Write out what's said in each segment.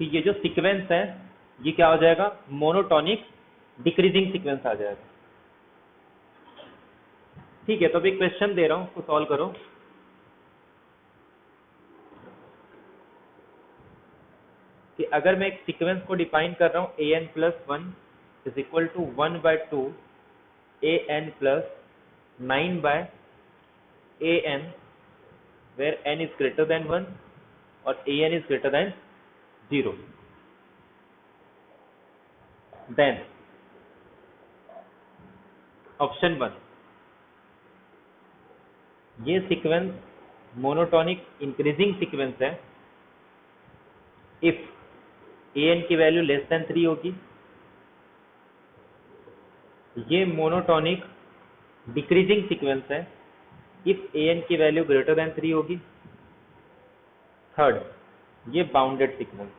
कि ये जो सीक्वेंस है ये क्या हो जाएगा, मोनोटोनिक डिक्रीजिंग सीक्वेंस आ जाएगा। ठीक है, तो अभी क्वेश्चन दे रहा हूं, उसको सॉल्व करो। कि अगर मैं एक सीक्वेंस को डिफाइन कर रहा हूं an plus 1 is equal to 1/2 an plus 9/an where n is greater than 1 और an is greater than 0, then option 1, ये सीक्वेंस मोनोटोनिक इंक्रीजिंग सीक्वेंस है इफ an की वैल्यू लेस देन 3 होगी। ये मोनोटोनिक डिक्रीजिंग सीक्वेंस है if an की value greater than 3 होगी। Third, ये बाउंडेड सीक्वेंस है।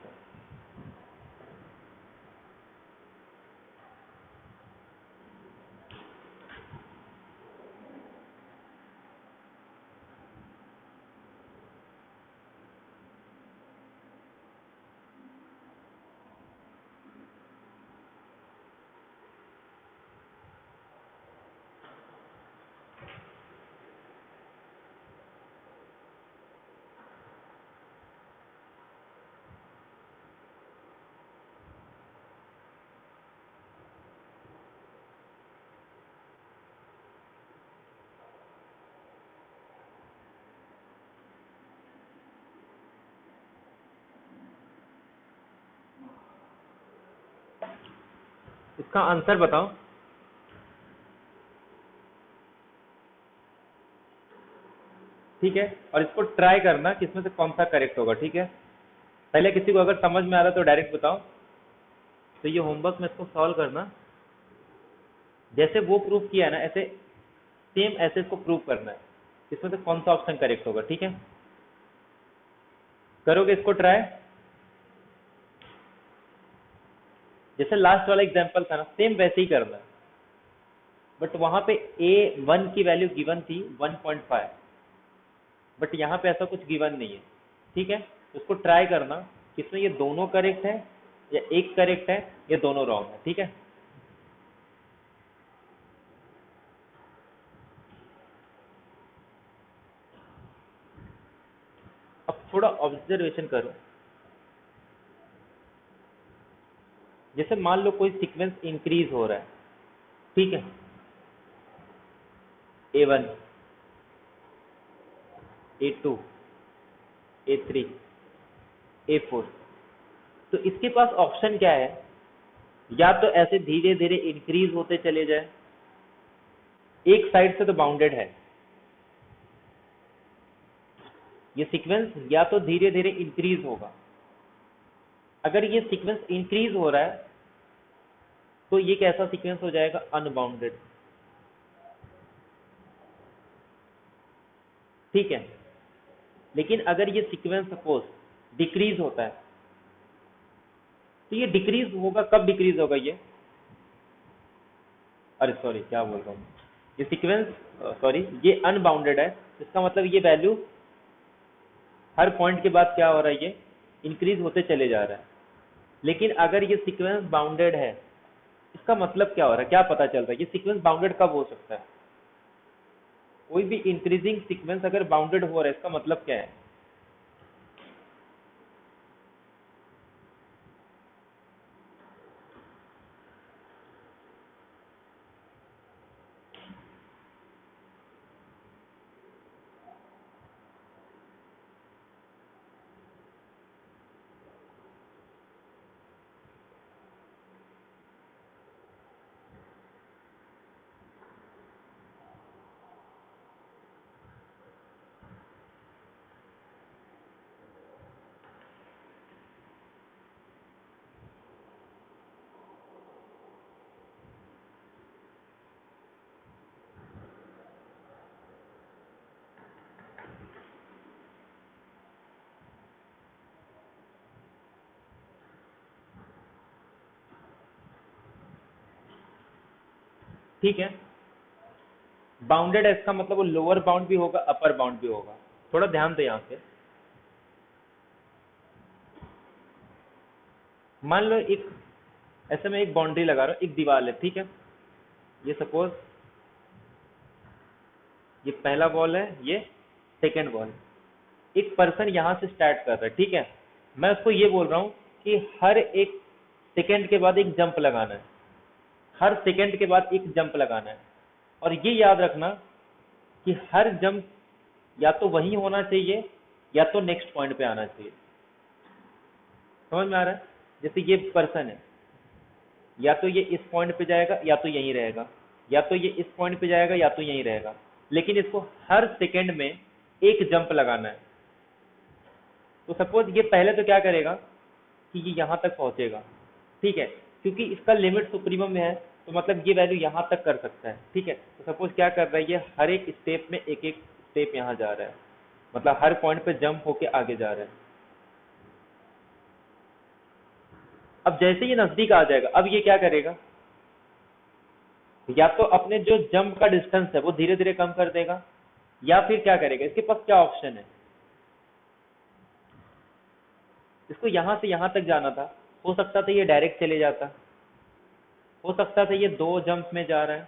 इसका आंसर बताओ। ठीक है, और इसको ट्राई करना कि इसमें से कौन सा करेक्ट होगा। ठीक है, पहले किसी को अगर समझ में आ रहा तो डायरेक्ट बताओ। तो ये होमवर्क में इसको सॉल्व करना, जैसे वो प्रूफ किया है ना ऐसे सेम ऐसे इसको प्रूव करना है, इसमें से कौन सा ऑप्शन करेक्ट होगा। ठीक है, करोगे इसको ट्राई। जैसे लास्ट वाला एग्जांपल था ना, सेम वैसे ही करना है, बट वहां पे a1 की वैल्यू गिवन थी 1.5, बट यहाँ पे ऐसा कुछ गिवन नहीं है। ठीक है, उसको ट्राई करना कि इसमें ये दोनों करेक्ट है या एक करेक्ट है या दोनों रॉन्ग है। ठीक है, अब थोड़ा ऑब्जर्वेशन करो। जैसे मान लो कोई सीक्वेंस इंक्रीज हो रहा है, ठीक है, a1 a2 a3 a4, तो इसके पास ऑप्शन क्या है, या तो ऐसे धीरे धीरे इंक्रीज होते चले जाए, एक साइड से तो बाउंडेड है ये सीक्वेंस, या तो धीरे धीरे इंक्रीज होगा। अगर ये सीक्वेंस इंक्रीज हो रहा है तो ये कैसा सीक्वेंस हो जाएगा, अनबाउंडेड। ठीक है, लेकिन अगर ये सीक्वेंस सपोज डिक्रीज होता है तो ये डिक्रीज होगा, कब डिक्रीज होगा ये, अरे सॉरी क्या बोल रहा हूँ, ये सीक्वेंस सॉरी ये अनबाउंडेड है, इसका मतलब ये वैल्यू हर पॉइंट के बाद क्या हो रहा है, ये इंक्रीज होते चले जा रहा है। लेकिन अगर ये सीक्वेंस बाउंडेड है, इसका मतलब क्या हो रहा है, क्या पता चल रहा है, ये सीक्वेंस बाउंडेड कब हो सकता है, कोई भी इंक्रीजिंग सीक्वेंस अगर बाउंडेड हो रहा है इसका मतलब क्या है। ठीक है, बाउंडेड है इसका मतलब वो लोअर बाउंड भी होगा अपर बाउंड भी होगा। थोड़ा ध्यान दे यहाँ पे, मान लो एक ऐसे में एक बाउंड्री लगा रहा हूँ, एक दीवार है, ठीक है। ये सपोज ये पहला बॉल है, ये सेकंड बॉल। एक पर्सन यहाँ से स्टार्ट कर रहा है, ठीक है। मैं उसको ये बोल रहा हूँ कि हर एक सेकंड के बाद एक जंप लगाना है, हर सेकंड के बाद एक जंप लगाना है। और ये याद रखना कि हर जंप या तो वही होना चाहिए या तो नेक्स्ट पॉइंट पे आना चाहिए। समझ में आ रहा है? जैसे ये पर्सन है, या तो ये इस पॉइंट पे जाएगा या तो यहीं रहेगा, या तो ये इस पॉइंट पे जाएगा या तो यहीं रहेगा, लेकिन इसको हर सेकंड में एक जंप लगाना है। तो सपोज ये पहले तो क्या करेगा कि ये यहाँ तक पहुंचेगा, ठीक है, क्योंकि इसका लिमिट सुप्रीमम में है, तो मतलब ये वैल्यू यहाँ तक कर सकता है, ठीक है। तो सपोज क्या कर रहा है, ये हर एक स्टेप में एक एक स्टेप यहाँ जा रहा है, मतलब हर पॉइंट पे जंप होके आगे जा रहा है। अब जैसे ये नजदीक आ जाएगा, अब ये क्या करेगा, या तो अपने जो जंप का डिस्टेंस है वो धीरे धीरे कम कर देगा, या फिर क्या करेगा, इसके पास क्या ऑप्शन है, इसको यहां से यहां तक जाना था, हो सकता था ये डायरेक्ट चले जाता, हो सकता था ये 2 जंप में जा रहा है,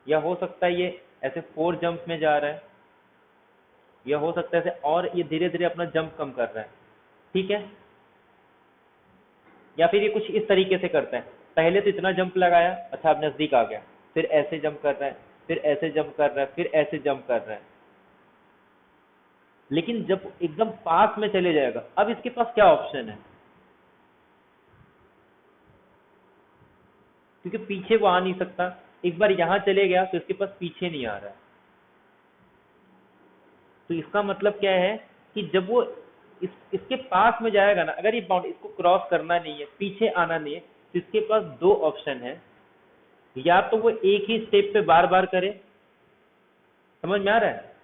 या हो सकता है ये ऐसे 4 जंप में जा रहा है, या हो सकता है ऐसे, और ये धीरे धीरे अपना जंप कम कर रहा है, ठीक है। या फिर ये कुछ इस तरीके से करता है, पहले तो इतना जंप लगाया, अच्छा अब नजदीक आ गया, फिर ऐसे जंप कर रहा है, फिर ऐसे जंप कर रहा है, फिर ऐसे जंप कर रहा है। लेकिन जब एकदम पास में चले जाएगा, अब इसके पास क्या ऑप्शन है, क्योंकि पीछे वो आ नहीं सकता, एक बार यहां चले गया तो इसके पास पीछे नहीं आ रहा है। तो इसका मतलब क्या है कि जब वो इसके पास में जाएगा ना, अगर ये बाउंड इसको क्रॉस करना नहीं है, पीछे आना नहीं है, तो इसके पास 2 ऑप्शन है, या तो वो एक ही स्टेप पे बार बार करे, समझ में आ रहा है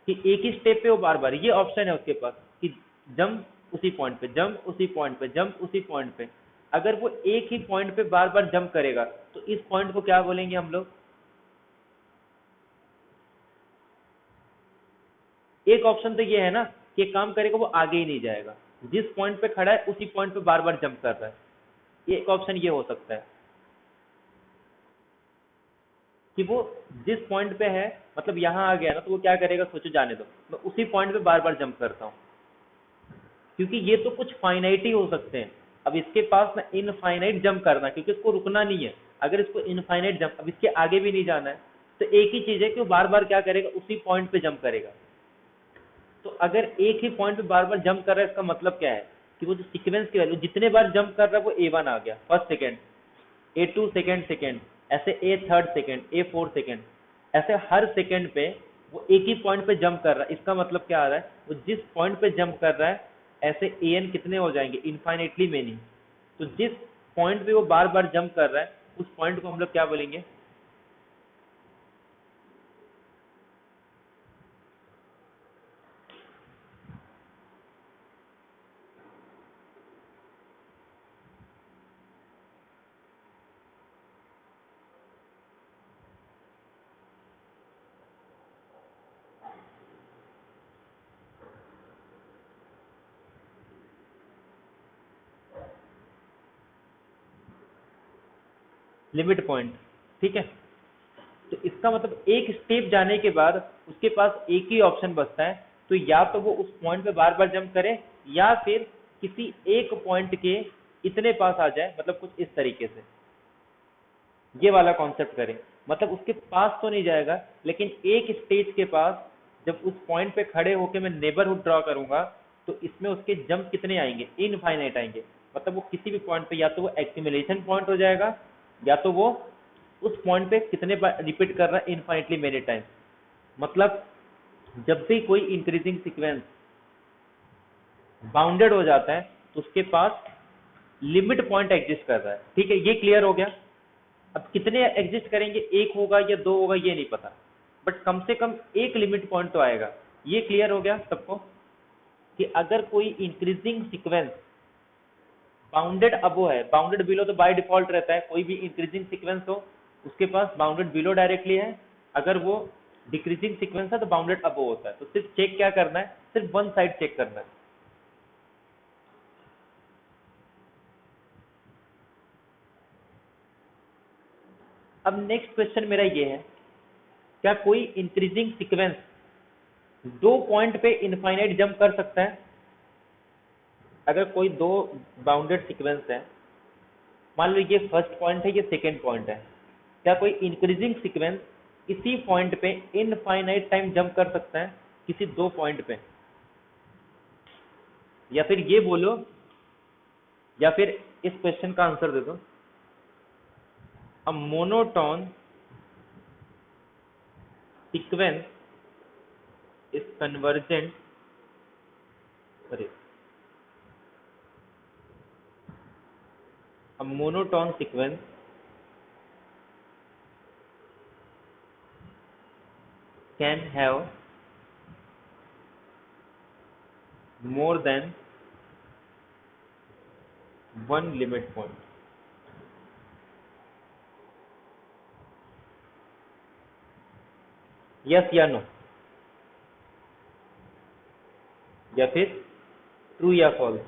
कि एक ही स्टेप पे वो बार बार, ये ऑप्शन है उसके पास कि जंप उसी पॉइंट पे, जंप उसी पॉइंट पे, जंप उसी पॉइंट पे। अगर वो एक ही पॉइंट पे बार बार जंप करेगा तो इस पॉइंट को क्या बोलेंगे हम लोग, एक ऑप्शन तो ये है ना कि एक काम करेगा वो आगे ही नहीं जाएगा, जिस पॉइंट पे खड़ा है उसी पॉइंट पे बार बार जंप कर रहा है। एक ऑप्शन ये हो सकता है कि वो जिस पॉइंट पे है, मतलब यहाँ आ गया ना, तो वो क्या करेगा, सोचो जाने दो, मैं उसी पॉइंट पे बार बार जंप करता हूँ, क्योंकि ये तो कुछ फाइनाइट ही हो सकते हैं। अब इसके पास ना इनफाइनाइट जंप करना, क्योंकि इसको रुकना नहीं है, अगर इसको इनफाइनाइट जंप, अब इसके आगे भी नहीं जाना है, तो एक ही चीज है कि वो बार बार क्या करेगा, उसी पॉइंट पे जंप करेगा। तो अगर एक ही पॉइंट पे बार बार जंप कर रहा है, इसका मतलब क्या है कि वो जो सीक्वेंस की वैल्यू जितने बार जंप कर रहा है वो A1 आ गया फर्स्ट सेकेंड, A2 सेकेंड, ऐसे A third second, A4 second, ऐसे हर सेकेंड पे वो एक ही पॉइंट पे जंप कर रहा है। इसका मतलब क्या आ रहा है, वो जिस पॉइंट पे जंप कर रहा है, ऐसे an कितने हो जाएंगे, इनफाइनेटली मेनी। तो जिस पॉइंट पे वो बार बार जंप कर रहा है, उस पॉइंट को हम लोग क्या बोलेंगे, लिमिट पॉइंट, ठीक है। तो इसका मतलब एक स्टेप जाने के बाद उसके पास एक ही ऑप्शन बचता है, तो या तो वो उस पॉइंट पे बार बार जंप करे, या फिर किसी एक पॉइंट के इतने पास आ जाए, मतलब कुछ इस तरीके से ये वाला कॉन्सेप्ट करे। मतलब उसके पास तो नहीं जाएगा, लेकिन एक स्टेज के पास जब उस पॉइंट पे खड़े होके मैं नेबरहुड ड्रॉ करूंगा, तो इसमें उसके जंप कितने आएंगे, इनफाइनाइट आएंगे। मतलब वो किसी भी पॉइंट पे या तो वो एक्यूमुलेशन पॉइंट हो जाएगा, या तो वो उस पॉइंट पे कितने बार रिपीट कर रहा है, इनफाइनेटली मेनी टाइम। मतलब जब भी कोई इंक्रीजिंग सीक्वेंस बाउंडेड हो जाता है, तो उसके पास लिमिट पॉइंट एग्जिस्ट कर रहा है, ठीक है। ये क्लियर हो गया। अब कितने एग्जिस्ट करेंगे, एक होगा या 2 होगा ये नहीं पता, बट कम से कम एक लिमिट पॉइंट तो आएगा। ये क्लियर हो गया सबको कि अगर कोई इंक्रीजिंग सीक्वेंस बाउंडेड अबो है, बाउंडेड बिलो तो बाय डिफॉल्ट रहता है, कोई भी इंक्रीजिंग सीक्वेंस हो उसके पास बाउंडेड बिलो डायरेक्टली है, अगर वो डिक्रीजिंग सीक्वेंस है तो बाउंडेड अबो होता है। तो सिर्फ चेक क्या करना है, सिर्फ वन साइड चेक करना है। अब नेक्स्ट क्वेश्चन मेरा ये है, क्या कोई इंक्रीजिंग सीक्वेंस 2 पॉइंट पे इनफाइनाइट जंप कर सकता है? अगर कोई 2 बाउंडेड सीक्वेंस है, मान लो ये फर्स्ट पॉइंट है, ये सेकेंड पॉइंट है, क्या कोई इंक्रीजिंग सीक्वेंस इसी पॉइंट पे इनफाइनाइट टाइम जंप कर सकता है किसी 2 पॉइंट पे? या फिर ये बोलो, या फिर इस क्वेश्चन का आंसर दे दो, a monotone sequence is convergent, sorry, a monotone sequence can have more than one limit point. Yes या नो, या फिर ट्रू या फॉल्स?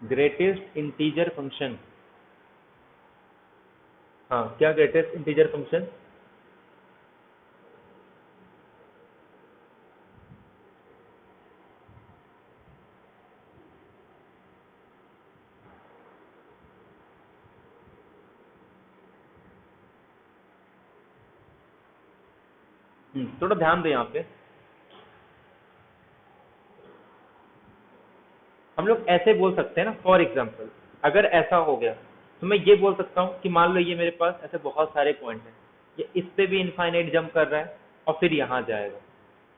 ग्रेटेस्ट इंटीजर फंक्शन, हाँ, क्या ग्रेटेस्ट इंटीजर फंक्शन? थोड़ा ध्यान दें यहाँ पे, हम लोग ऐसे बोल सकते हैं ना, फॉर एग्जाम्पल अगर ऐसा हो गया तो मैं ये बोल सकता हूँ कि मान लो ये मेरे पास ऐसे बहुत सारे पॉइंट हैं, ये इस पे भी इनफाइनाइट जंप कर रहा है और फिर यहाँ जाएगा,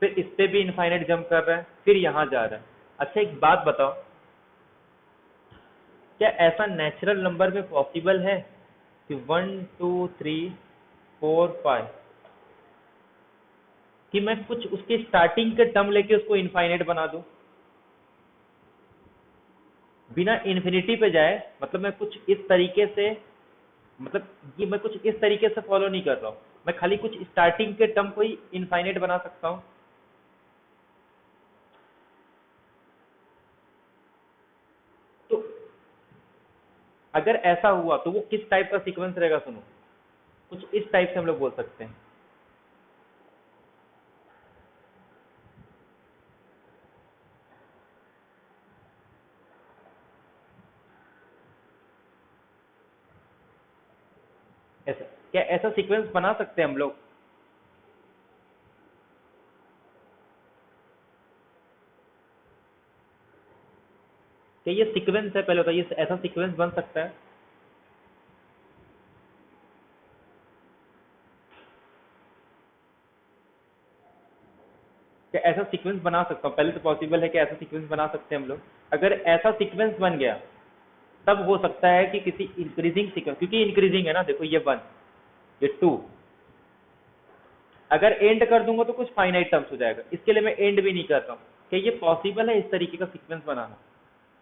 फिर इस पे भी इनफाइनाइट जंप कर रहा है, फिर यहाँ जा रहा है। अच्छा एक बात बताओ, क्या ऐसा नेचुरल नंबर में पॉसिबल है कि 1 2 3 4 5 कि मैं कुछ उसके स्टार्टिंग के टर्म लेके उसको इनफाइनाइट बना दूं बिना इन्फिनिटी पे जाए? मतलब मैं कुछ इस तरीके से, मतलब ये मैं कुछ इस तरीके से फॉलो नहीं कर रहा हूँ, मैं खाली कुछ स्टार्टिंग के टर्म को ही इनफाइनाइट बना सकता हूँ। तो अगर ऐसा हुआ तो वो किस टाइप का सीक्वेंस रहेगा? सुनो, कुछ इस टाइप से हम लोग बोल सकते हैं, ऐसा क्या ऐसा सीक्वेंस बना सकते हैं हम लोग? क्या ये सीक्वेंस है? पहले बताइए, ऐसा सीक्वेंस बन सकता है? क्या ऐसा सीक्वेंस बना सकता हूँ? पहले तो पॉसिबल है कि ऐसा सीक्वेंस बना सकते हैं हम लोग। अगर ऐसा सीक्वेंस बन गया तब हो सकता है कि किसी इंक्रीजिंग सीक्वेंस, क्योंकि इंक्रीजिंग है ना, देखो ये 1 ये 2, अगर एंड कर दूंगा तो कुछ फाइनाइट टर्म्स हो जाएगा, इसके लिए मैं एंड भी नहीं कर रहा हूँ। क्या ये पॉसिबल है इस तरीके का सीक्वेंस बनाना?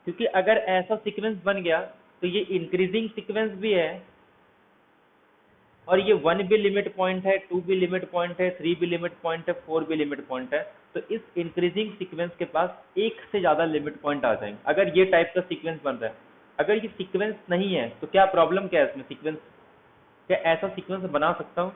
क्योंकि अगर ऐसा सीक्वेंस बन गया तो ये इंक्रीजिंग सीक्वेंस भी है, और ये 1 भी लिमिट पॉइंट है, 2 भी लिमिट पॉइंट है, 3 भी लिमिट पॉइंट है, 4 भी लिमिट पॉइंट है। तो इस इंक्रीजिंग सीक्वेंस के पास एक से ज्यादा लिमिट पॉइंट आ जाएंगे अगर ये टाइप का सीक्वेंस बन रहा है। अगर ये सीक्वेंस नहीं है तो क्या प्रॉब्लम, क्या है इसमें सीक्वेंस, क्या ऐसा सीक्वेंस बना सकता हूँ?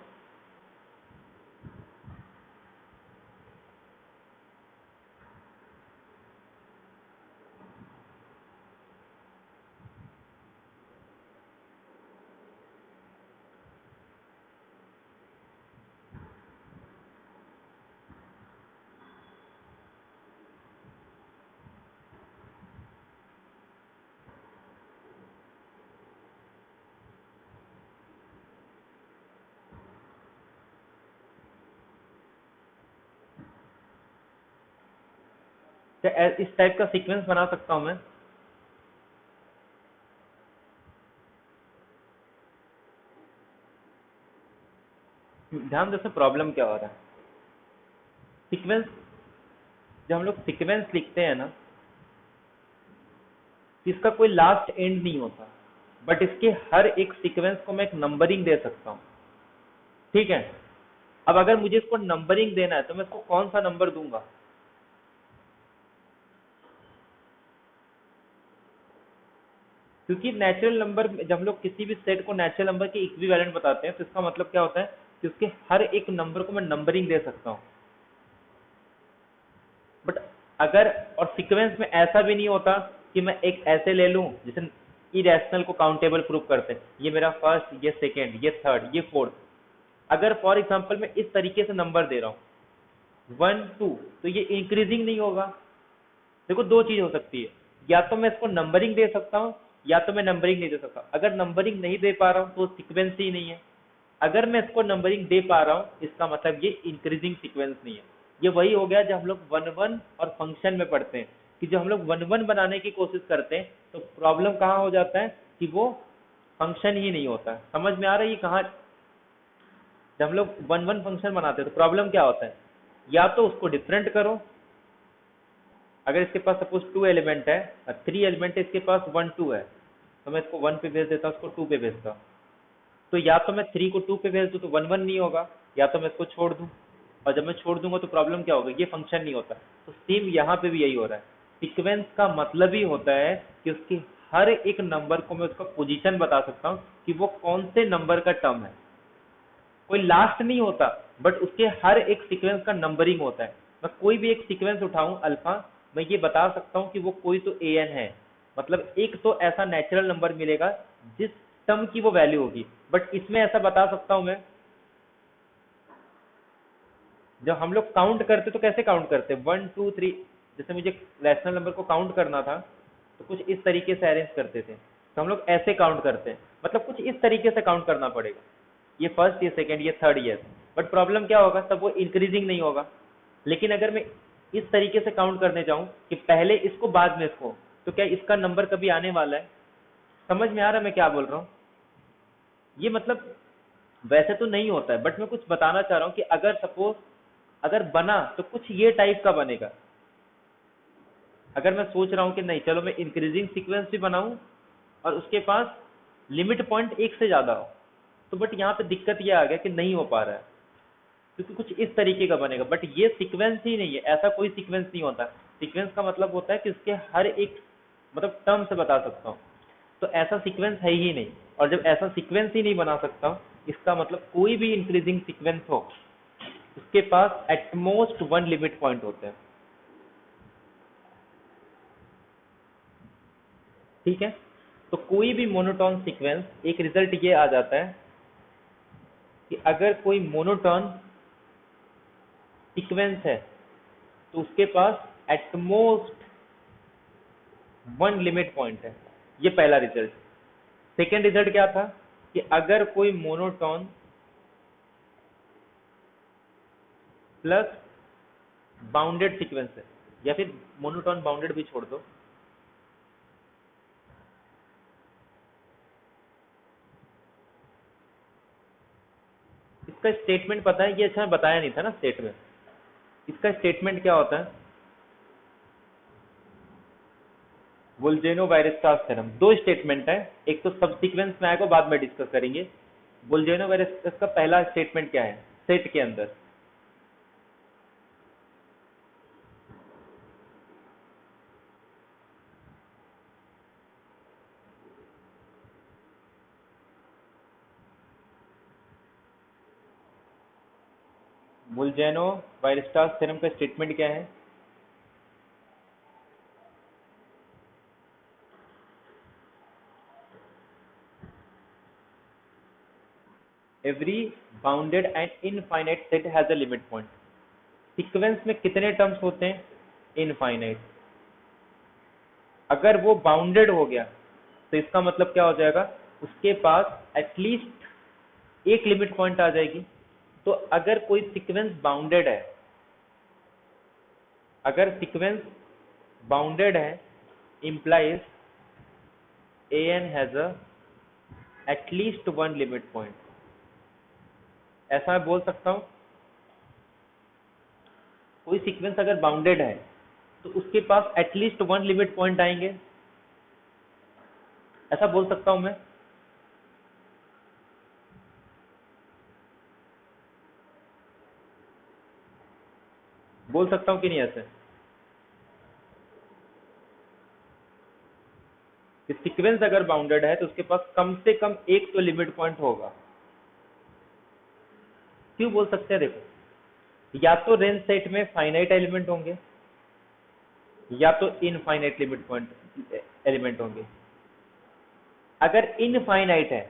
क्या इस टाइप का सीक्वेंस बना सकता हूँ मैं? ध्यान दो इसमें प्रॉब्लम क्या हो रहा है। सीक्वेंस, जब हम लोग सीक्वेंस लिखते हैं ना, इसका कोई लास्ट एंड नहीं होता, बट इसके हर एक सीक्वेंस को मैं एक नंबरिंग दे सकता हूँ। ठीक है, अब अगर मुझे इसको नंबरिंग देना है तो मैं इसको कौन सा नंबर दूंगा? क्योंकि नेचुरल नंबर, जब हम लोग किसी भी सेट को नेचुरल नंबर के इक्विवेलेंट बताते हैं तो इसका मतलब क्या होता है कि उसके हर एक नंबर को मैं नंबरिंग दे सकता हूँ। बट अगर, और सीक्वेंस में ऐसा भी नहीं होता कि मैं एक ऐसे ले लूं जैसे इरेशनल को काउंटेबल प्रूव करते हैं, ये मेरा फर्स्ट, ये सेकेंड, ये थर्ड, ये फोर्थ। अगर फॉर एग्जाम्पल मैं इस तरीके से नंबर दे रहा हूँ 1 2, तो ये इंक्रीजिंग नहीं होगा। देखो दो चीज हो सकती है, या तो मैं इसको नंबरिंग दे सकता हूँ या तो मैं नंबरिंग नहीं दे सकता। अगर नंबरिंग नहीं दे पा रहा हूँ तो सीक्वेंस ही नहीं है। अगर मैं इसको नंबरिंग दे पा रहा हूँ इसका मतलब ये इंक्रीजिंग सीक्वेंस नहीं है। ये वही हो गया जब हम लोग वन वन और फंक्शन में पढ़ते हैं कि जब हम लोग वन वन बनाने की कोशिश करते हैं तो प्रॉब्लम कहाँ हो जाता है कि वो फंक्शन ही नहीं होता। समझ में आ रहा है ये कहाँ? जब हम लोग वन वन फंक्शन बनाते हैं तो प्रॉब्लम क्या होता है, या तो उसको डिफरेंट करो। अगर इसके पास सपोज 2 एलिमेंट है और 3 एलिमेंट है, इसके पास 1 2 है, तो मैं इसको 1 पे भेज देता हूँ, इसको 2 पे भेजता हूँ। तो या तो मैं 3 को 2 पे भेज दूँ तो 1 1 नहीं होगा, या तो मैं इसको छोड़ दूँ, और जब मैं छोड़ दूंगा तो प्रॉब्लम क्या होगा, ये फंक्शन नहीं होता। तो सेम यहाँ पे भी यही हो रहा है। सीक्वेंस का मतलब ही होता है कि उसकी हर एक नंबर को मैं उसका पोजीशन बता सकता हूँ कि वो कौन से नंबर का टर्म है। कोई लास्ट नहीं होता, बट उसके हर एक सीक्वेंस का नंबरिंग होता है। मैं कोई भी एक सीक्वेंस उठाऊं अल्फा, मैं ये बता सकता हूँ कि वो कोई तो an है, मतलब एक तो ऐसा नेचुरल नंबर मिलेगा जिस टर्म की वो वैल्यू होगी। बट इसमें ऐसा बता सकता हूं मैं, जब हम लोग काउंट करते तो कैसे काउंट करते, 1 2 3, जैसे मुझे रैशनल नंबर को काउंट करना था तो कुछ इस तरीके से अरेंज करते थे, तो हम लोग ऐसे काउंट करते हैं, मतलब कुछ इस तरीके से काउंट करना पड़ेगा, ये फर्स्ट, ये सेकंड, ये थर्ड, ये। बट प्रॉब्लम क्या होगा, तब वो इंक्रीजिंग नहीं होगा। लेकिन अगर मैं इस तरीके से काउंट करने जाऊं कि पहले इसको बाद में इसको, तो क्या इसका नंबर कभी आने वाला है? समझ में आ रहा है मैं क्या बोल रहा हूँ? ये मतलब वैसे तो नहीं होता है, बट मैं कुछ बताना चाह रहा हूँ कि अगर सपोज अगर बना तो कुछ ये टाइप का बनेगा। अगर मैं सोच रहा हूँ कि नहीं चलो मैं इंक्रीजिंग सीक्वेंस भी बनाऊं और उसके पास लिमिट पॉइंट एक से ज्यादा हो, तो बट यहाँ पे दिक्कत ये आ गया कि नहीं हो पा रहा है, क्योंकि कुछ इस तरीके का बनेगा। बट ये सीक्वेंस ही नहीं है, ऐसा कोई सीक्वेंस नहीं होता। सीक्वेंस का मतलब होता है कि उसके हर एक मतलब टर्म से बता सकता हूँ, तो ऐसा सीक्वेंस है ही नहीं। और जब ऐसा सीक्वेंस ही नहीं बना सकता हूँ, इसका मतलब कोई भी इंक्रीजिंग सीक्वेंस हो उसके पास एटमोस्ट वन लिमिट पॉइंट होते हैं। ठीक है, तो कोई भी मोनोटोन सीक्वेंस, एक रिजल्ट ये आ जाता है कि अगर कोई मोनोटोन सीक्वेंस है तो उसके पास एटमोस्ट वन लिमिट पॉइंट है। ये पहला रिजल्ट। सेकेंड रिजल्ट क्या था कि अगर कोई मोनोटोन प्लस बाउंडेड सीक्वेंस है, या फिर मोनोटोन बाउंडेड भी छोड़ दो, इसका स्टेटमेंट पता है, ये अच्छा बताया नहीं था ना स्टेट में। इसका स्टेटमेंट क्या होता है, बुल्जेनो-वायरस्टास थ्योरम। दो स्टेटमेंट है, एक तो सब सीक्वेंस में आएगा, बाद में डिस्कस करेंगे। बुल्जेनो-वायरस्टास का पहला स्टेटमेंट क्या है, सेट के अंदर बुल्जेनो-वायरस्टास थ्योरम का स्टेटमेंट क्या है, every bounded and infinite set has a limit point. Sequence में कितने टर्म्स होते हैं, इनफाइनाइट। अगर वो बाउंडेड हो गया तो इसका मतलब क्या हो जाएगा, उसके पास एटलीस्ट एक लिमिट पॉइंट आ जाएगी। तो अगर कोई सीक्वेंस बाउंडेड है, अगर सीक्वेंस बाउंडेड है, implies an has a at least one limit point। ऐसा मैं बोल सकता हूँ, कोई सीक्वेंस अगर बाउंडेड है तो उसके पास एटलीस्ट वन लिमिट पॉइंट आएंगे, ऐसा बोल सकता हूं मैं। बोल सकता हूं कि नहीं ऐसे कि सीक्वेंस अगर बाउंडेड है तो उसके पास कम से कम एक तो लिमिट पॉइंट होगा। क्यों बोल सकते हैं? देखो, या तो रेंज सेट में फाइनाइट एलिमेंट होंगे या तो इनफाइनाइट लिमिट पॉइंट एलिमेंट होंगे। अगर इनफाइनाइट है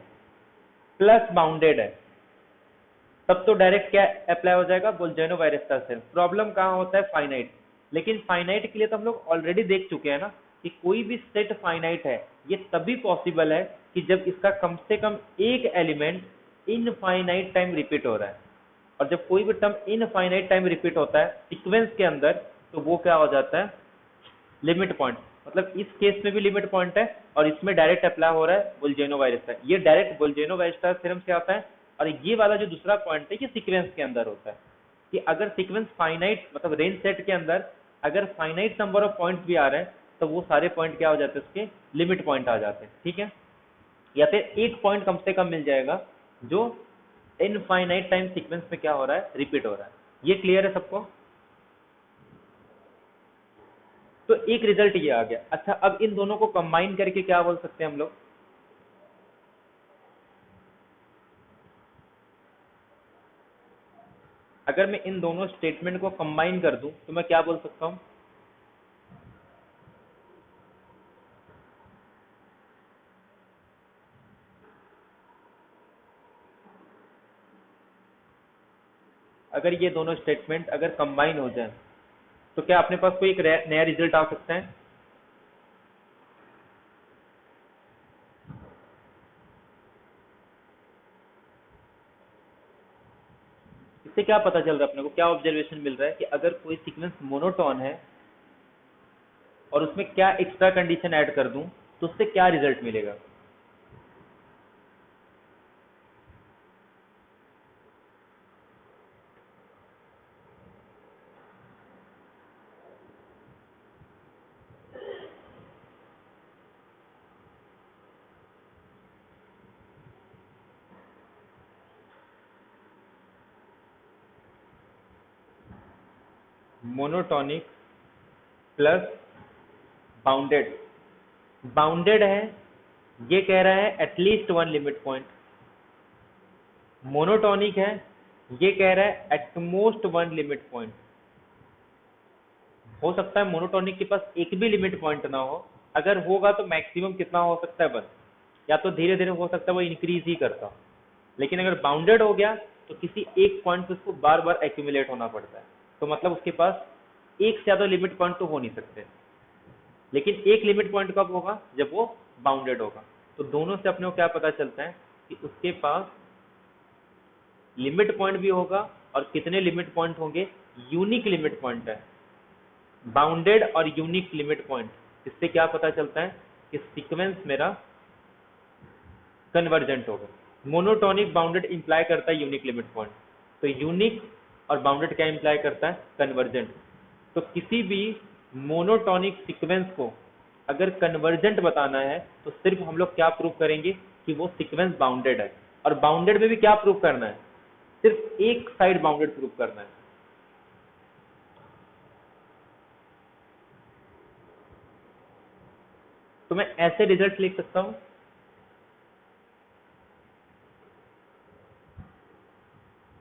प्लस बाउंडेड है तब तो डायरेक्ट क्या अप्लाई हो जाएगा, बोल्जेनो-वायरेस्टर थ्योरम। प्रॉब्लम कहाँ होता है? फाइनाइट। लेकिन फाइनाइट के लिए तो हम लोग ऑलरेडी देख चुके हैं ना कि कोई भी सेट फाइनाइट है ये तभी पॉसिबल है कि जब इसका कम से कम एक एलिमेंट इनफाइनाइट टाइम रिपीट हो रहा है। और जब कोई भी टर्म इनफाइनाइट टाइम रिपीट होता है सीक्वेंस के अंदर तो वो क्या हो जाता है? Limit point. मतलब इस केस में भी लिमिट पॉइंट है और इसमें डायरेक्ट अप्लाई हो रहा है बोल्जेनो-वायरेस्टर। ये डायरेक्ट बोल्जेनो-वायरेस्टर थ्योरम से आता है। और ये वाला जो दूसरा पॉइंट है ये सीक्वेंस के अंदर होता है कि अगर सीक्वेंस फाइनाइट मतलब रेंज सेट के अंदर अगर फाइनाइट नंबर ऑफ पॉइंट्स भी आ रहे हैं तो वो सारे पॉइंट क्या हो जाते हैं? उसके लिमिट पॉइंट आ जाते हैं। ठीक है, या फिर एक पॉइंट कम से कम मिल जाएगा जो इनफाइनाइट टाइम सीक्वेंस में क्या हो रहा है? रिपीट हो रहा है। ये क्लियर है सबको? तो एक रिजल्ट ये आ गया। अच्छा, अब इन दोनों को कंबाइन करके क्या बोल सकते हैं हम लोग? अगर मैं इन दोनों स्टेटमेंट को कंबाइन कर दूं तो मैं क्या बोल सकता हूं? अगर ये दोनों स्टेटमेंट अगर कंबाइन हो जाए तो क्या अपने पास कोई एक नया रिजल्ट आ सकता है? इससे क्या पता चल रहा है अपने को? क्या ऑब्जर्वेशन मिल रहा है कि अगर कोई सीक्वेंस मोनोटोन है और उसमें क्या एक्स्ट्रा कंडीशन ऐड कर दूं तो उससे क्या रिजल्ट मिलेगा? Monotonic plus bounded. बाउंडेड है, ये कह रहा है at least one limit point. Monotonic है, ये कह रहा है एटमोस्ट वन लिमिट पॉइंट। हो सकता है मोनोटॉनिक के पास एक भी लिमिट पॉइंट ना हो, अगर होगा तो मैक्सिमम कितना हो सकता है? बस या तो धीरे धीरे हो सकता है वो इंक्रीज ही करता हो। लेकिन अगर बाउंडेड हो गया तो किसी एक पॉइंट पे उसको बार बार एक्यूमुलेट होना पड़ता है। तो मतलब उसके पास एक से ज्यादा लिमिट पॉइंट तो हो नहीं सकते। लेकिन एक लिमिट पॉइंट कब होगा? जब वो बाउंडेड होगा। तो दोनों से अपने को क्या पता चलता है कि उसके पास लिमिट पॉइंट भी होगा और कितने लिमिट पॉइंट होंगे? यूनिक लिमिट पॉइंट है। बाउंडेड और यूनिक लिमिट पॉइंट, इससे क्या पता चलता है कि सीक्वेंस मेरा कन्वर्जेंट होगा। मोनोटॉनिक बाउंडेड इंप्लाई करता है यूनिक लिमिट पॉइंट, तो यूनिक और बाउंडेड क्या इंप्लाई करता है? कन्वर्जेंट। तो किसी भी मोनोटॉनिक सीक्वेंस को अगर कन्वर्जेंट बताना है तो सिर्फ हम लोग क्या प्रूव करेंगे कि वो सीक्वेंस बाउंडेड है। और बाउंडेड में भी क्या प्रूव करना है? सिर्फ एक साइड बाउंडेड प्रूव करना है। तो मैं ऐसे रिजल्ट लिख सकता हूं,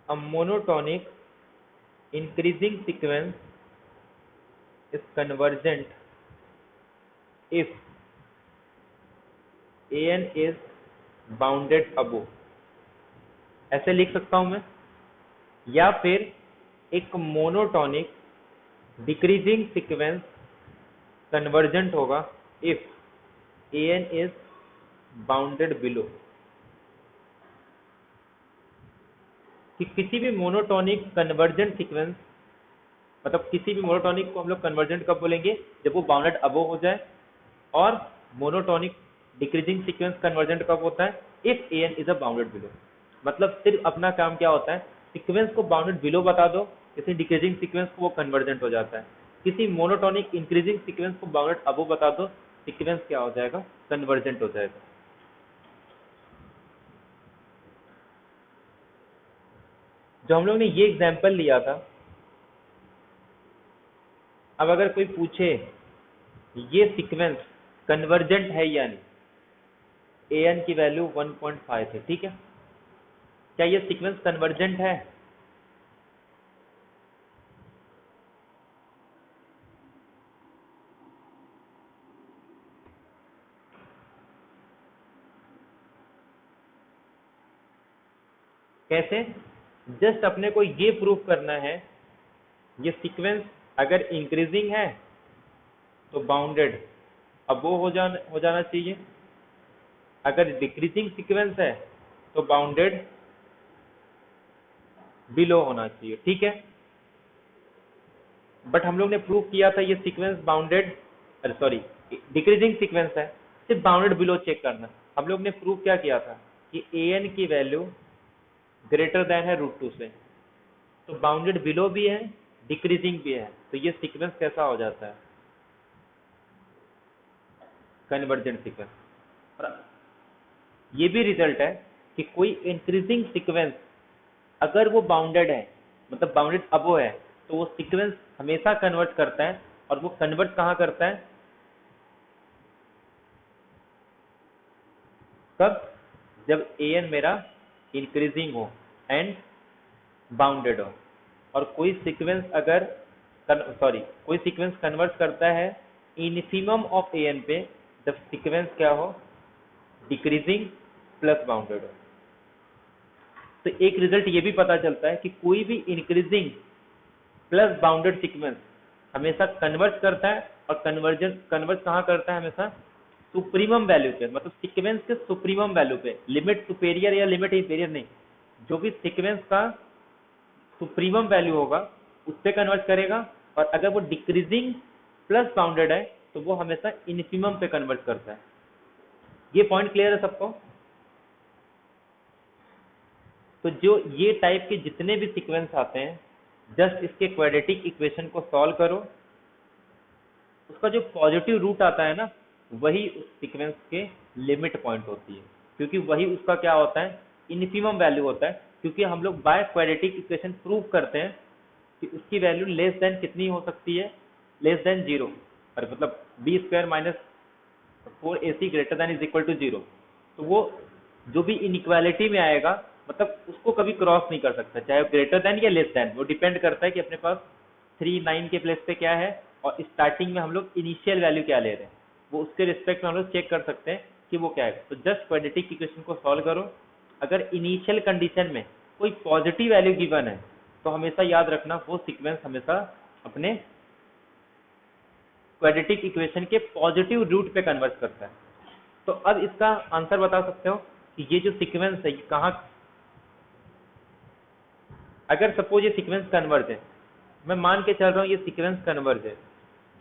a monotonic increasing sequence is convergent if an is bounded above। ऐसे लिख सकता हूं मैं। या फिर एक मोनोटॉनिक डिक्रीजिंग सीक्वेंस कन्वर्जेंट होगा if an is bounded below. कि किसी भी मोनोटॉनिक कन्वर्जेंट सीक्वेंस मतलब किसी भी मोनोटॉनिक को हम लोग कन्वर्जेंट कब बोलेंगे? जब वो बाउंडेड अबव हो जाए। और मोनोटॉनिक डिक्रीजिंग सीक्वेंस कन्वर्जेंट कब होता है? If an is a bounded below. मतलब सिर्फ अपना काम क्या होता है, सीक्वेंस को बाउंडेड बिलो बता दो, किसी डिक्रीजिंग सीक्वेंस को वो कन्वर्जेंट हो जाता है, किसी मोनोटोनिक इंक्रीजिंग सीक्वेंस को बाउंडेड अबो बता दो, सीक्वेंस क्या हो जाएगा, कन्वर्जेंट हो जाएगा। जो हम लोग ने ये एग्जाम्पल लिया था, अब अगर कोई पूछे ये सीक्वेंस कन्वर्जेंट है या नहीं, ए एन की वैल्यू 1.5 है, ठीक है, क्या ये सीक्वेंस कन्वर्जेंट है? कैसे? जस्ट अपने को ये प्रूव करना है, ये सीक्वेंस अगर इंक्रीजिंग है तो बाउंडेड अबो हो जाना चाहिए, अगर डिक्रीजिंग सीक्वेंस है तो बाउंडेड बिलो होना चाहिए, ठीक है। बट हम लोग ने प्रूव किया था ये सीक्वेंस बाउंडेड, अरे सॉरी, डिक्रीजिंग सीक्वेंस है, सिर्फ बाउंडेड बिलो चेक करना। हम लोग ने प्रूव क्या किया था कि ए एन की वैल्यू ग्रेटर देन है √2 से, तो बाउंडेड बिलो भी है, डिक्रीजिंग भी है, तो ये सीक्वेंस कैसा हो जाता है, कन्वर्जेंट सीक्वेंस। और ये भी रिजल्ट है कि कोई इंक्रीजिंग सीक्वेंस अगर वो बाउंडेड है, मतलब बाउंडेड अबो है, तो वो सीक्वेंस हमेशा कन्वर्ट करता है, और वो कन्वर्ट कहाँ करता है, कब? जब ए एन मेरा इंक्रीजिंग हो एंड बाउंडेड हो। और कोई सीक्वेंस अगर कोई सीक्वेंस कन्वर्ट करता है इन्फिमम ऑफ ए एन पे, जब सीक्वेंस क्या हो, डिक्रीजिंग प्लस बाउंडेड हो। तो एक रिजल्ट ये भी पता चलता है कि कोई भी इंक्रीजिंग प्लस बाउंडेड सीक्वेंस हमेशा कन्वर्ट करता है, और कन्वर्ट कहाँ करता है, हमेशा सुप्रीमम वैल्यू पे, मतलब सीक्वेंस के सुप्रीमम वैल्यू पे, लिमिट सुपेरियर या लिमिट इंफीरियर नहीं, जो भी सीक्वेंस का सुप्रीमम वैल्यू होगा उस पे कन्वर्ट करेगा। और अगर वो डिक्रीजिंग प्लस बाउंडेड है तो वो हमेशा इन्फिमम पे कन्वर्ट करता है। ये पॉइंट क्लियर है सबको? तो जो ये टाइप के जितने भी सीक्वेंस आते हैं, जस्ट इसके क्वाड्रेटिक इक्वेशन को सॉल्व करो, उसका जो पॉजिटिव रूट आता है ना, वही उस सीक्वेंस के लिमिट पॉइंट होती है, क्योंकि वही उसका क्या होता है, इन्फिमम वैल्यू होता है। क्योंकि हम लोग बाय क्वाड्रेटिक इक्वेशन प्रूव करते हैं कि उसकी वैल्यू लेस देन कितनी हो सकती है, लेस देन 0, और मतलब b² minus 4ac greater than is equal to 0। तो वो जो भी इनइक्वालिटी में आएगा, मतलब उसको कभी क्रॉस नहीं कर सकता, चाहे ग्रेटर देन या लेस देन, वो डिपेंड करता है कि अपने पास 3 9 के प्लेस पे क्या है, और स्टार्टिंग में हम लोग इनिशियल वैल्यू क्या ले रहे हैं, वो उसके रिस्पेक्ट में हम लोग चेक कर सकते हैं कि वो क्या है। तो जस्ट क्वाड्रेटिक इक्वेशन को सॉल्व करो, अगर इनिशियल कंडीशन में कोई पॉजिटिव वैल्यू गिवन है तो हमेशा याद रखना वो सीक्वेंस हमेशा अपने क्वाड्रेटिक इक्वेशन के पॉजिटिव रूट पे कन्वर्ट करता है। तो अब इसका आंसर बता सकते हो कि ये जो सीक्वेंस है ये कहाँ, अगर सपोज ये सीक्वेंस कन्वर्ज है, मैं मान के चल रहा हूँ ये सीक्वेंस कन्वर्ज है,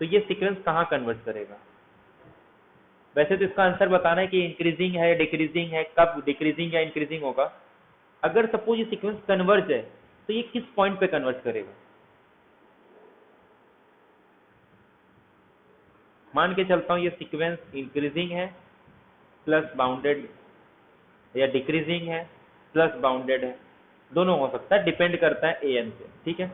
तो ये सीक्वेंस कहाँ कन्वर्ज करेगा? वैसे तो इसका आंसर बताना है कि इंक्रीजिंग है, डिक्रीजिंग है, कब डिक्रीजिंग या इंक्रीजिंग होगा। अगर सपोज ये सीक्वेंस कन्वर्ज है तो ये किस पॉइंट पे कन्वर्ज करेगा? मान के चलता हूँ ये सीक्वेंस इंक्रीजिंग है प्लस बाउंडेड, या डिक्रीजिंग है प्लस बाउंडेड है, दोनों हो सकता है, डिपेंड करता है ए एन पे, ठीक है।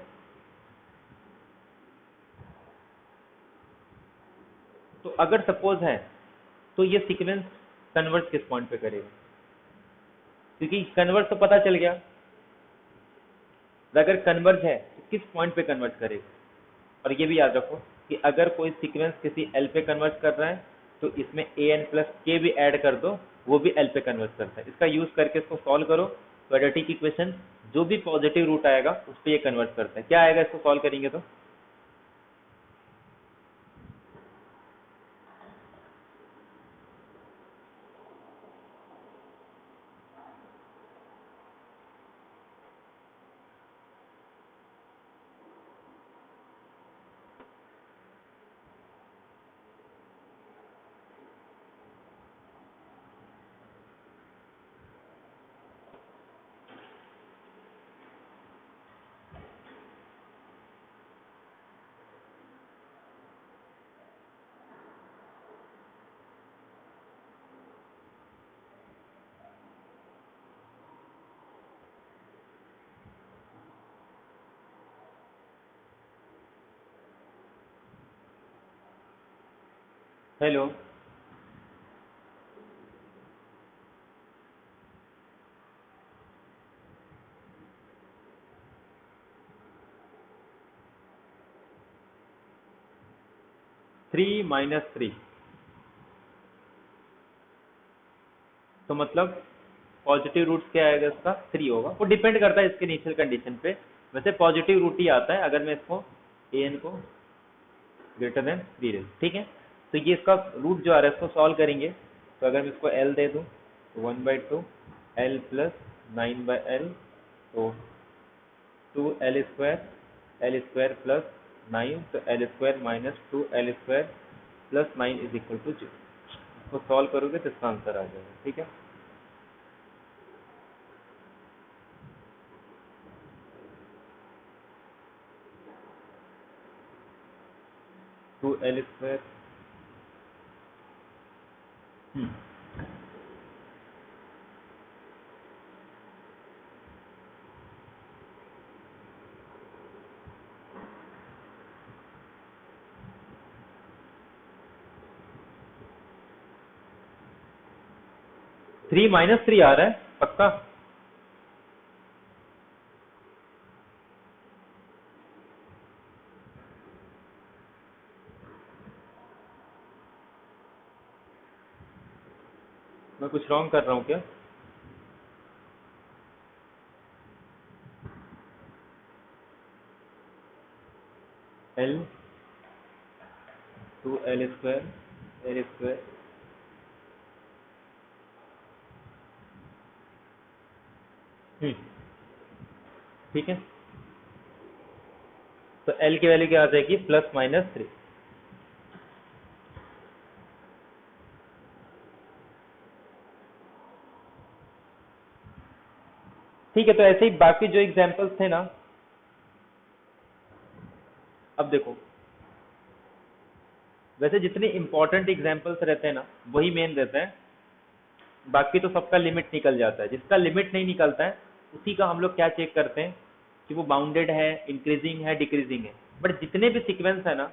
तो अगर सपोज है तो ये सीक्वेंस कन्वर्ज किस पॉइंट पे करेगा? क्योंकि कन्वर्ज तो पता चल गया, अगर कन्वर्ज है तो किस पॉइंट पे कन्वर्ज करेगा। और ये भी याद रखो कि अगर कोई सीक्वेंस किसी एल पे कन्वर्ज कर रहा है तो इसमें ए एन प्लस के भी ऐड कर दो, वो भी एल पे कन्वर्ज करता है। इसका यूज करके इसको सॉल्व करो, क्वाड्रेटिक इक्वेशन जो भी पॉजिटिव रूट आएगा उस पर ये कन्वर्ट करता है। क्या आएगा इसको सॉल्व करेंगे तो? हेलो, -3 तो मतलब पॉजिटिव रूट क्या आएगा इसका, 3 होगा। वो डिपेंड करता है इसके इनिशियल कंडीशन पे, वैसे पॉजिटिव रूट ही आता है अगर मैं इसको an को ग्रेटर देन 3 ले, ठीक है। तो ये इसका रूट जो आ रहा है इसको सॉल्व करेंगे, तो अगर मैं इसको l दे दूं तो 1/2 l प्लस 9/l, तो 2l स्क्वायर प्लस 9, तो l square minus 2l square plus 9 is equal to 0। इसको सॉल्व करोगे तो इसका आंसर आ जाएगा, ठीक है। 2l स्क्वायर 3 - 3 आ रहा है पक्का। मैं कुछ रॉन्ग कर रहा हूँ क्या? l 2l square l square, ठीक है। तो l की वैल्यू क्या आ जाएगी, +-3। ठीक है, तो ऐसे ही बाकी जो एग्जांपल्स थे ना, अब देखो वैसे जितने इंपॉर्टेंट एग्जांपल्स रहते हैं ना वही मेन रहते हैं, बाकी तो सबका लिमिट निकल जाता है। जिसका लिमिट नहीं निकलता है उसी का हम लोग क्या चेक करते हैं कि वो बाउंडेड है, इंक्रीजिंग है, डिक्रीजिंग है। बट जितने भी सीक्वेंस है ना,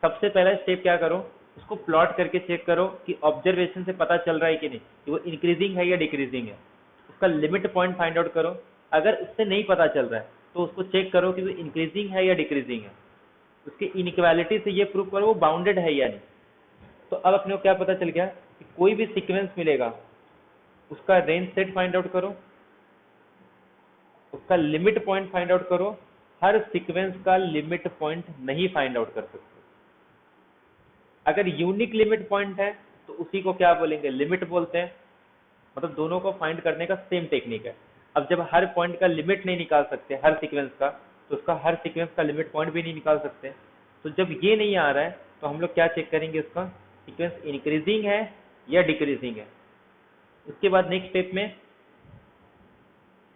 सबसे पहला स्टेप क्या करो, उसको प्लॉट करके चेक करो कि ऑब्जर्वेशन से पता चल रहा है कि नहीं कि वो इंक्रीजिंग है या डिक्रीजिंग है। उसका लिमिट पॉइंट फाइंड आउट करो। अगर उससे नहीं पता चल रहा है तो उसको चेक करो कि वो इंक्रीजिंग है या डिक्रीजिंग है। उसकी इनइक्वालिटी से ये प्रूव करो वो बाउंडेड है या नहीं। तो अब अपने को क्या पता चल गया कि कोई भी सीक्वेंस मिलेगा उसका रेंज सेट फाइंड आउट करो, उसका लिमिट पॉइंट फाइंड आउट करो। हर सीक्वेंस का लिमिट पॉइंट नहीं फाइंड आउट कर सकते। अगर यूनिक लिमिट पॉइंट है तो उसी को क्या बोलेंगे, लिमिट बोलते हैं। मतलब दोनों को फाइंड करने का सेम टेक्निक है। अब जब हर पॉइंट का लिमिट नहीं निकाल सकते हर सीक्वेंस का, तो उसका हर सीक्वेंस का लिमिट पॉइंट भी नहीं निकाल सकते। तो जब ये नहीं आ रहा है तो हम लोग क्या चेक करेंगे, उसका सीक्वेंस इंक्रीजिंग है या डिक्रीजिंग है। उसके बाद नेक्स्ट स्टेप में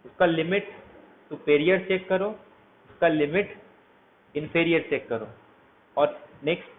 उसका लिमिट सुपेरियर चेक करो, उसका लिमिट इन्फेरियर चेक करो, और नेक्स्ट